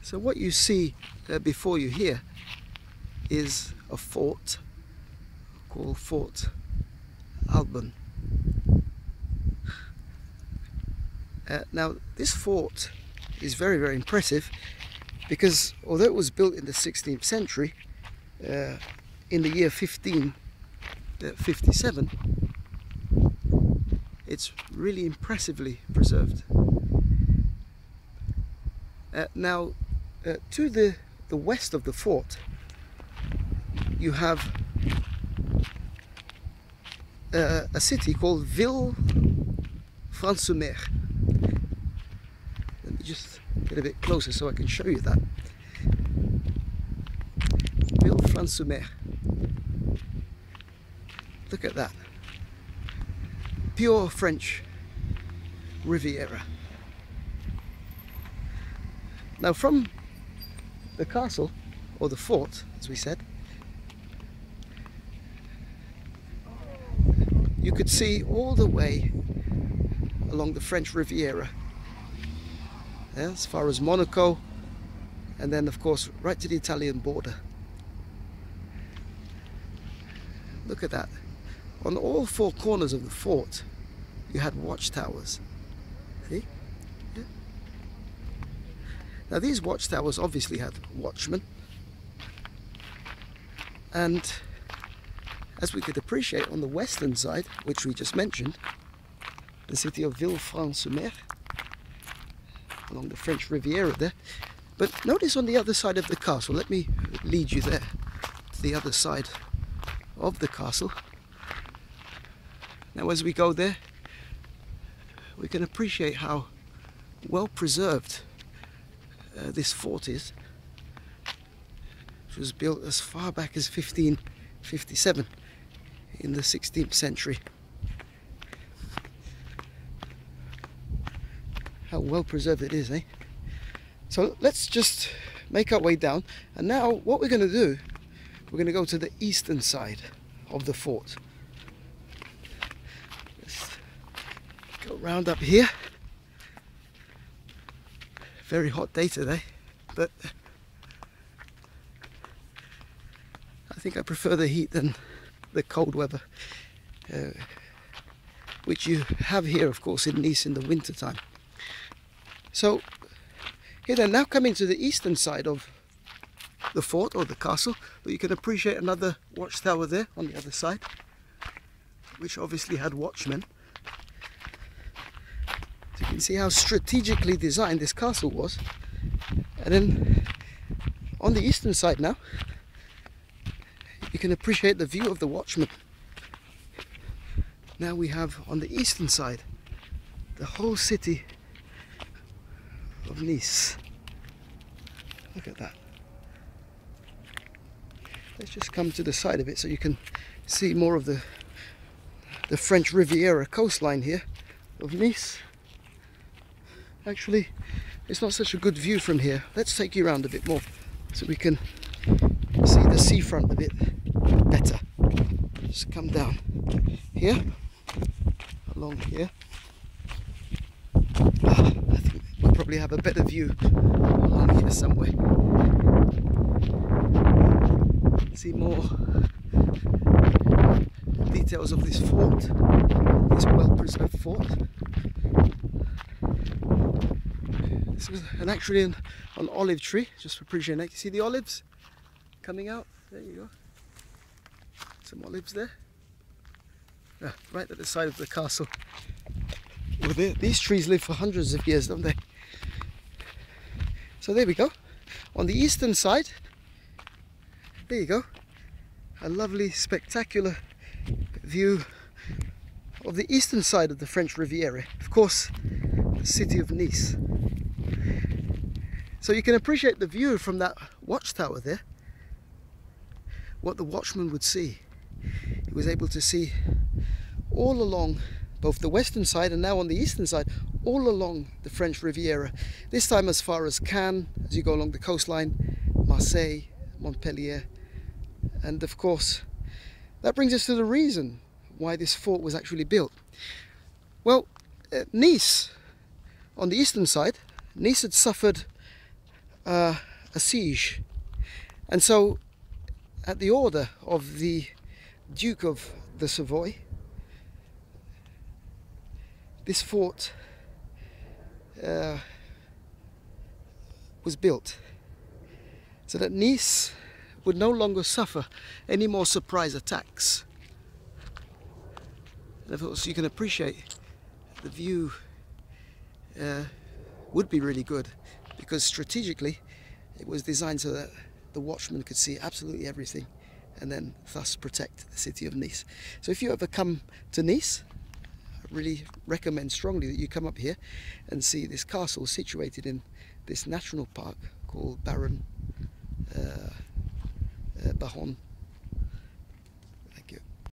So what you see before you here is a fort called Fort Alban. Now this fort is very, very impressive because although it was built in the 16th century, in the year 1557, it's really impressively preserved. Now to the west of the fort you have a city called Ville-Franche-Mer. Let me just get a bit closer so I can show you that. Ville-Franche-Mer. Look at that. Pure French Riviera. Now from the castle, or the fort as we said, you could see all the way along the French Riviera, as far as Monaco, and then of course right to the Italian border. Look at that. On all four corners of the fort you had watchtowers. See? Yeah. Now these watchtowers obviously had watchmen, and as we could appreciate on the western side, which we just mentioned, the city of Ville-Franche-Mer, along the French Riviera there. But notice on the other side of the castle, let me lead you there, to the other side of the castle. Now as we go there, we can appreciate how well preserved this fort is. It was built as far back as 1557 in the 16th century. How well preserved it is, eh? So let's just make our way down, and now what we're going to do, we're going to go to the eastern side of the fort. Let's go round up here. Very hot day today, but I think I prefer the heat than the cold weather, which you have here of course in Nice in the winter time. So here then, now coming to the eastern side of the fort or the castle, but you can appreciate another watchtower there on the other side, which obviously had watchmen. So you can see how strategically designed this castle was. And then on the eastern side now, you can appreciate the view of the watchmen. Now we have on the eastern side the whole city of Nice. Look at that. Let's just come to the side of it so you can see more of the French Riviera coastline here of Nice. Actually, it's not such a good view from here. Let's take you around a bit more so we can see the seafront a bit better. Just come down here, along here. I think we'll probably have a better view along here somewhere. See more details of this fort, this well-preserved fort. This is actually an olive tree, just for appreciating that. You see the olives coming out? There you go. Some olives there. Right at the side of the castle. Well, these trees live for hundreds of years, don't they? So there we go. On the eastern side, there you go. A lovely, spectacular view of the eastern side of the French Riviera. Of course, the city of Nice. So you can appreciate the view from that watchtower there. What the watchman would see. He was able to see all along both the western side and now on the eastern side, all along the French Riviera. This time as far as Cannes, as you go along the coastline, Marseille, Montpellier, and of course that brings us to the reason why this fort was actually built. Well, Nice, on the eastern side, Nice had suffered a siege. And so, at the order of the Duke of the Savoy, this fort was built so that Nice would no longer suffer any more surprise attacks. And of course you can appreciate the view would be really good, because strategically it was designed so that the watchman could see absolutely everything and then thus protect the city of Nice. So if you ever come to Nice, I really recommend strongly that you come up here and see this castle situated in this national park called Baron